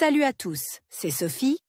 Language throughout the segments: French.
Salut à tous, c'est Sophie.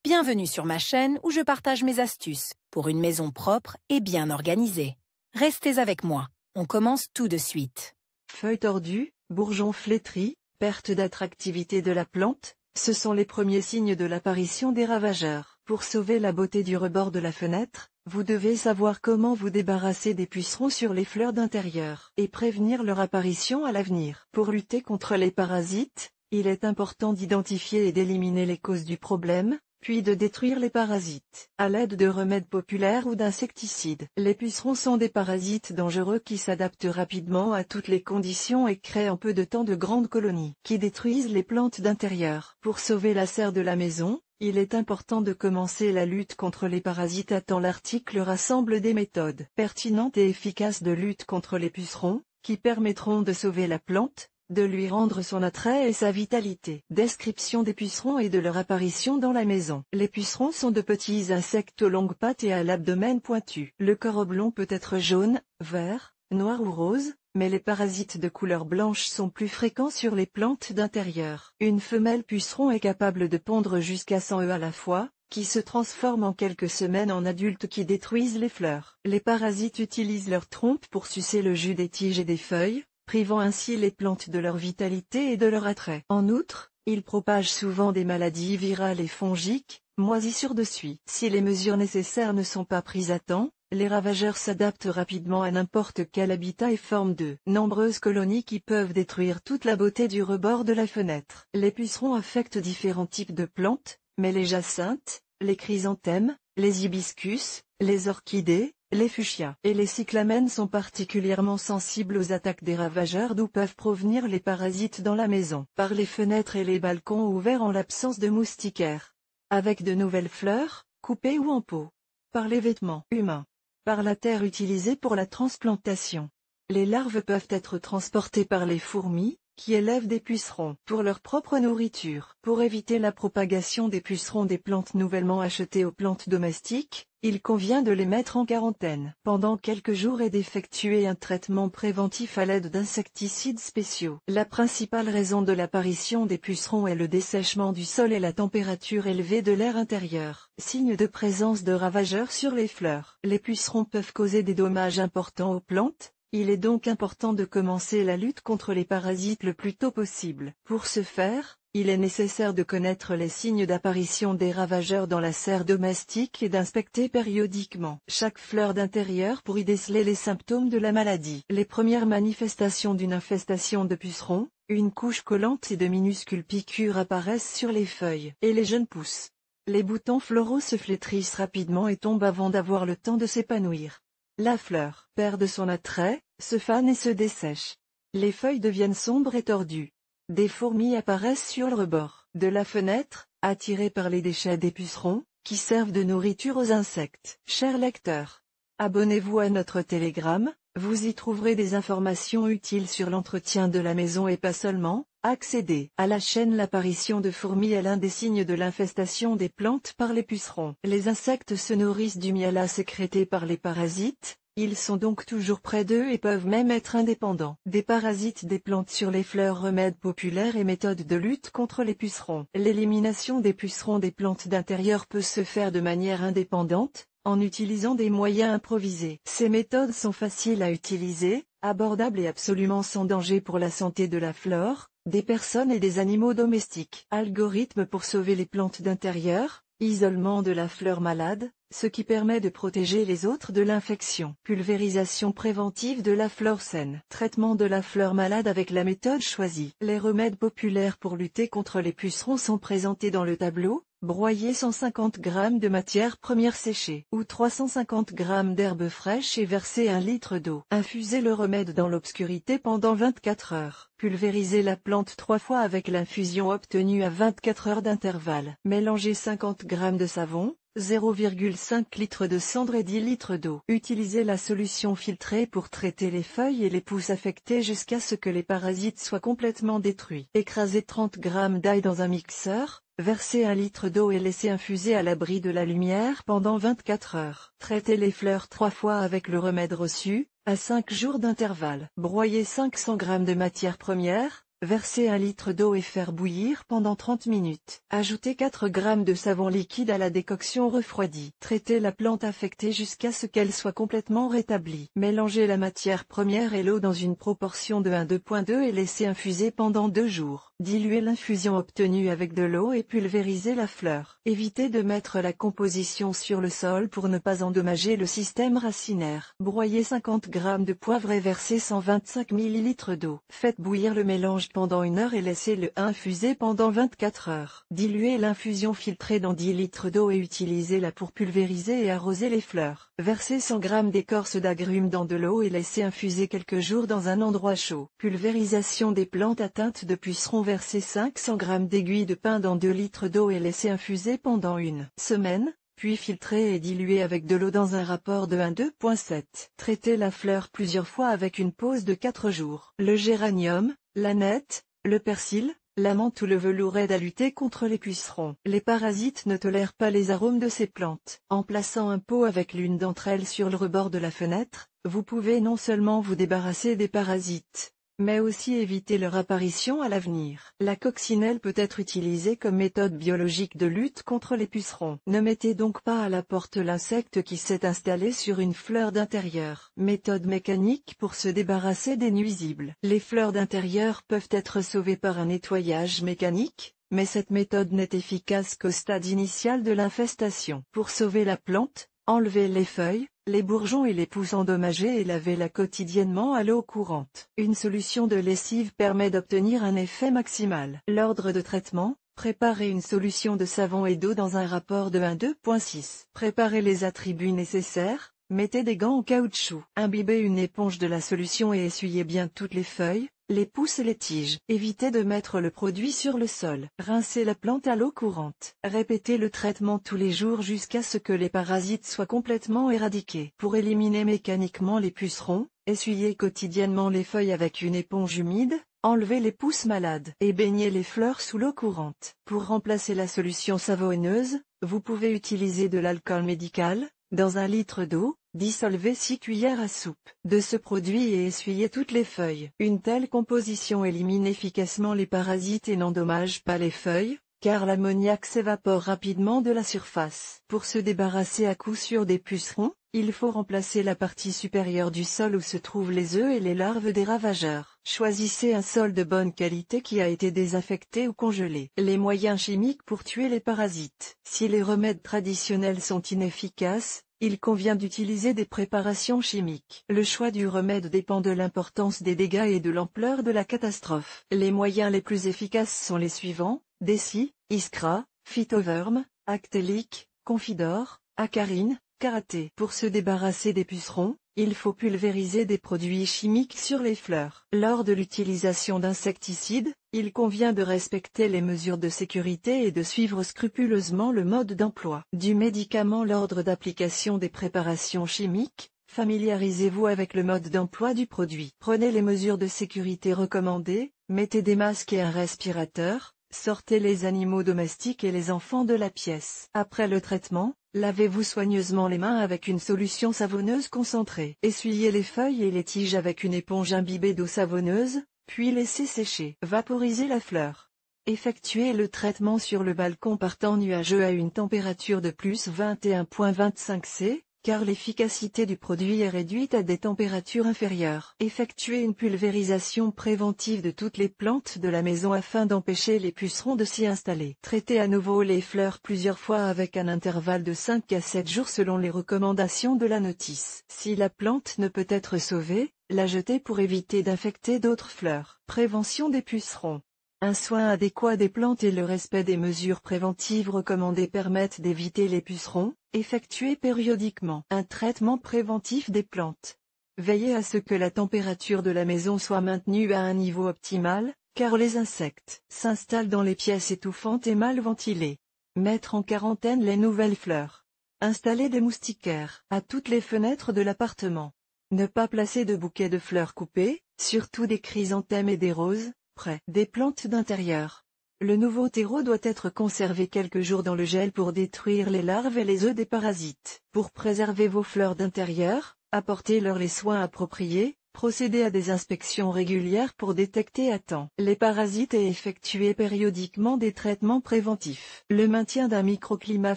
Bienvenue sur ma chaîne où je partage mes astuces pour une maison propre et bien organisée. Restez avec moi, on commence tout de suite. Feuilles tordues, bourgeons flétris, perte d'attractivité de la plante, ce sont les premiers signes de l'apparition des ravageurs. Pour sauver la beauté du rebord de la fenêtre, vous devez savoir comment vous débarrasser des pucerons sur les fleurs d'intérieur et prévenir leur apparition à l'avenir. Pour lutter contre les parasites, il est important d'identifier et d'éliminer les causes du problème, puis de détruire les parasites à l'aide de remèdes populaires ou d'insecticides. Les pucerons sont des parasites dangereux qui s'adaptent rapidement à toutes les conditions et créent en peu de temps de grandes colonies qui détruisent les plantes d'intérieur. Pour sauver la serre de la maison, il est important de commencer la lutte contre les parasites à temps. L'article rassemble des méthodes pertinentes et efficaces de lutte contre les pucerons, qui permettront de sauver la plante, de lui rendre son attrait et sa vitalité. Description des pucerons et de leur apparition dans la maison. Les pucerons sont de petits insectes aux longues pattes et à l'abdomen pointu. Le corps oblong peut être jaune, vert, noir ou rose, mais les parasites de couleur blanche sont plus fréquents sur les plantes d'intérieur. Une femelle puceron est capable de pondre jusqu'à 100 œufs à la fois, qui se transforment en quelques semaines en adultes qui détruisent les fleurs. Les parasites utilisent leur trompe pour sucer le jus des tiges et des feuilles, privant ainsi les plantes de leur vitalité et de leur attrait. En outre, ils propagent souvent des maladies virales et fongiques, moisissures de suie. Si les mesures nécessaires ne sont pas prises à temps, les ravageurs s'adaptent rapidement à n'importe quel habitat et forment de nombreuses colonies qui peuvent détruire toute la beauté du rebord de la fenêtre. Les pucerons affectent différents types de plantes, mais les jacinthes, les chrysanthèmes, les hibiscus, les orchidées, les fuchsias et les cyclamènes sont particulièrement sensibles aux attaques des ravageurs d'où peuvent provenir les parasites dans la maison. Par les fenêtres et les balcons ouverts en l'absence de moustiquaires. Avec de nouvelles fleurs, coupées ou en pot. Par les vêtements humains. Par la terre utilisée pour la transplantation. Les larves peuvent être transportées par les fourmis, qui élèvent des pucerons pour leur propre nourriture. Pour éviter la propagation des pucerons des plantes nouvellement achetées aux plantes domestiques, il convient de les mettre en quarantaine pendant quelques jours et d'effectuer un traitement préventif à l'aide d'insecticides spéciaux. La principale raison de l'apparition des pucerons est le dessèchement du sol et la température élevée de l'air intérieur. Signe de présence de ravageurs sur les fleurs. Les pucerons peuvent causer des dommages importants aux plantes. Il est donc important de commencer la lutte contre les parasites le plus tôt possible. Pour ce faire, il est nécessaire de connaître les signes d'apparition des ravageurs dans la serre domestique et d'inspecter périodiquement chaque fleur d'intérieur pour y déceler les symptômes de la maladie. Les premières manifestations d'une infestation de pucerons, une couche collante et de minuscules piqûres apparaissent sur les feuilles et les jeunes pousses. Les boutons floraux se flétrissent rapidement et tombent avant d'avoir le temps de s'épanouir. La fleur perd son attrait, se fane et se dessèche. Les feuilles deviennent sombres et tordues. Des fourmis apparaissent sur le rebord de la fenêtre, attirées par les déchets des pucerons, qui servent de nourriture aux insectes. Chers lecteurs, abonnez-vous à notre Telegram, vous y trouverez des informations utiles sur l'entretien de la maison et pas seulement. Accéder à la chaîne. L'apparition de fourmis est l'un des signes de l'infestation des plantes par les pucerons. Les insectes se nourrissent du miel sécrété par les parasites, ils sont donc toujours près d'eux et peuvent même être indépendants des parasites des plantes sur les fleurs. Remèdes populaires et méthodes de lutte contre les pucerons. L'élimination des pucerons des plantes d'intérieur peut se faire de manière indépendante, en utilisant des moyens improvisés. Ces méthodes sont faciles à utiliser, abordables et absolument sans danger pour la santé de la flore, des personnes et des animaux domestiques. Algorithme pour sauver les plantes d'intérieur, isolement de la fleur malade, ce qui permet de protéger les autres de l'infection. Pulvérisation préventive de la fleur saine. Traitement de la fleur malade avec la méthode choisie. Les remèdes populaires pour lutter contre les pucerons sont présentés dans le tableau. Broyer 150 g de matière première séchée ou 350 g d'herbes fraîches et verser 1 litre d'eau. Infuser le remède dans l'obscurité pendant 24 heures. Pulvériser la plante 3 fois avec l'infusion obtenue à 24 heures d'intervalle. Mélanger 50 g de savon, 0,5 litre de cendre et 10 litres d'eau. Utilisez la solution filtrée pour traiter les feuilles et les pousses affectées jusqu'à ce que les parasites soient complètement détruits. Écraser 30 g d'ail dans un mixeur. Versez 1 litre d'eau et laissez infuser à l'abri de la lumière pendant 24 heures. Traitez les fleurs 3 fois avec le remède reçu, à 5 jours d'intervalle. Broyez 500 g de matière première, Versez 1 litre d'eau et faire bouillir pendant 30 minutes. Ajoutez 4 g de savon liquide à la décoction refroidie. Traitez la plante affectée jusqu'à ce qu'elle soit complètement rétablie. Mélangez la matière première et l'eau dans une proportion de 1,2 et laissez infuser pendant 2 jours. Diluez l'infusion obtenue avec de l'eau et pulvérisez la fleur. Évitez de mettre la composition sur le sol pour ne pas endommager le système racinaire. Broyez 50 g de poivre et versez 125 ml d'eau. Faites bouillir le mélange pendant 1 heure et laissez-le infuser pendant 24 heures. Diluez l'infusion filtrée dans 10 litres d'eau et utilisez-la pour pulvériser et arroser les fleurs. Versez 100 g d'écorce d'agrumes dans de l'eau et laissez infuser quelques jours dans un endroit chaud. Pulvérisation des plantes atteintes de pucerons. Versez 500 g d'aiguilles de pin dans 2 litres d'eau et laissez infuser pendant 1 semaine. Puis filtrez et diluez avec de l'eau dans un rapport de 1,2.7. Traitez la fleur plusieurs fois avec une pause de 4 jours. Le géranium, l'aneth, le persil, la menthe ou le velours aident à lutter contre les pucerons. Les parasites ne tolèrent pas les arômes de ces plantes. En plaçant un pot avec l'une d'entre elles sur le rebord de la fenêtre, vous pouvez non seulement vous débarrasser des parasites, mais aussi éviter leur apparition à l'avenir. La coccinelle peut être utilisée comme méthode biologique de lutte contre les pucerons. Ne mettez donc pas à la porte l'insecte qui s'est installé sur une fleur d'intérieur. Méthode mécanique pour se débarrasser des nuisibles. Les fleurs d'intérieur peuvent être sauvées par un nettoyage mécanique, mais cette méthode n'est efficace qu'au stade initial de l'infestation. Pour sauver la plante, enlevez les feuilles, les bourgeons et les pousses endommagés et lavez-la quotidiennement à l'eau courante. Une solution de lessive permet d'obtenir un effet maximal. L'ordre de traitement: préparez une solution de savon et d'eau dans un rapport de 1,2.6. Préparez les attributs nécessaires. Mettez des gants en caoutchouc. Imbibez une éponge de la solution et essuyez bien toutes les feuilles, les pousses et les tiges. Évitez de mettre le produit sur le sol. Rincez la plante à l'eau courante. Répétez le traitement tous les jours jusqu'à ce que les parasites soient complètement éradiqués. Pour éliminer mécaniquement les pucerons, essuyez quotidiennement les feuilles avec une éponge humide. Enlevez les pousses malades et baignez les fleurs sous l'eau courante. Pour remplacer la solution savonneuse, vous pouvez utiliser de l'alcool médical. Dans 1 litre d'eau, dissolvez 6 cuillères à soupe de ce produit et essuyez toutes les feuilles. Une telle composition élimine efficacement les parasites et n'endommage pas les feuilles, car l'ammoniac s'évapore rapidement de la surface. Pour se débarrasser à coup sûr des pucerons, il faut remplacer la partie supérieure du sol où se trouvent les œufs et les larves des ravageurs. Choisissez un sol de bonne qualité qui a été désinfecté ou congelé. Les moyens chimiques pour tuer les parasites. Si les remèdes traditionnels sont inefficaces, il convient d'utiliser des préparations chimiques. Le choix du remède dépend de l'importance des dégâts et de l'ampleur de la catastrophe. Les moyens les plus efficaces sont les suivants: Deci, Iskra, Phytoverm, Actelic, Confidor, Acarine, Karaté. Pour se débarrasser des pucerons, il faut pulvériser des produits chimiques sur les fleurs. Lors de l'utilisation d'insecticides, il convient de respecter les mesures de sécurité et de suivre scrupuleusement le mode d'emploi du médicament. L'ordre d'application des préparations chimiques: familiarisez-vous avec le mode d'emploi du produit. Prenez les mesures de sécurité recommandées, mettez des masques et un respirateur, sortez les animaux domestiques et les enfants de la pièce. Après le traitement, lavez-vous soigneusement les mains avec une solution savonneuse concentrée. Essuyez les feuilles et les tiges avec une éponge imbibée d'eau savonneuse, puis laissez sécher. Vaporisez la fleur. Effectuez le traitement sur le balcon par temps nuageux à une température de plus 21,25 C, car l'efficacité du produit est réduite à des températures inférieures. Effectuez une pulvérisation préventive de toutes les plantes de la maison afin d'empêcher les pucerons de s'y installer. Traitez à nouveau les fleurs plusieurs fois avec un intervalle de 5 à 7 jours selon les recommandations de la notice. Si la plante ne peut être sauvée, la jetez pour éviter d'infecter d'autres fleurs. Prévention des pucerons. Un soin adéquat des plantes et le respect des mesures préventives recommandées permettent d'éviter les pucerons. Effectuez périodiquement un traitement préventif des plantes. Veillez à ce que la température de la maison soit maintenue à un niveau optimal, car les insectes s'installent dans les pièces étouffantes et mal ventilées. Mettre en quarantaine les nouvelles fleurs. Installer des moustiquaires à toutes les fenêtres de l'appartement. Ne pas placer de bouquets de fleurs coupées, surtout des chrysanthèmes et des roses, près des plantes d'intérieur. Le nouveau terreau doit être conservé quelques jours dans le gel pour détruire les larves et les œufs des parasites. Pour préserver vos fleurs d'intérieur, apportez-leur les soins appropriés, Procéder à des inspections régulières pour détecter à temps les parasites et effectuer périodiquement des traitements préventifs. Le maintien d'un microclimat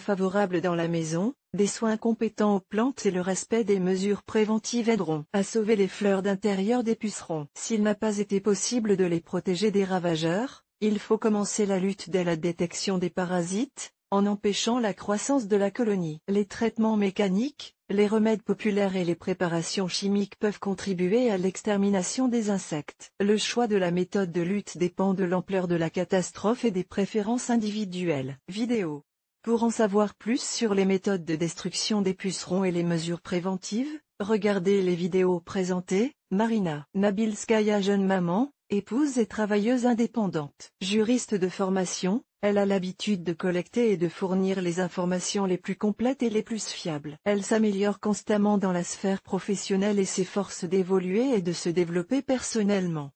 favorable dans la maison, des soins compétents aux plantes et le respect des mesures préventives aideront à sauver les fleurs d'intérieur des pucerons. S'il n'a pas été possible de les protéger des ravageurs, il faut commencer la lutte dès la détection des parasites, en empêchant la croissance de la colonie. Les traitements mécaniques, les remèdes populaires et les préparations chimiques peuvent contribuer à l'extermination des insectes. Le choix de la méthode de lutte dépend de l'ampleur de la catastrophe et des préférences individuelles. Vidéo. Pour en savoir plus sur les méthodes de destruction des pucerons et les mesures préventives, regardez les vidéos présentées. Marina Nabilskaya, jeune maman, épouse et travailleuse indépendante. Juriste de formation, elle a l'habitude de collecter et de fournir les informations les plus complètes et les plus fiables. Elle s'améliore constamment dans la sphère professionnelle et s'efforce d'évoluer et de se développer personnellement.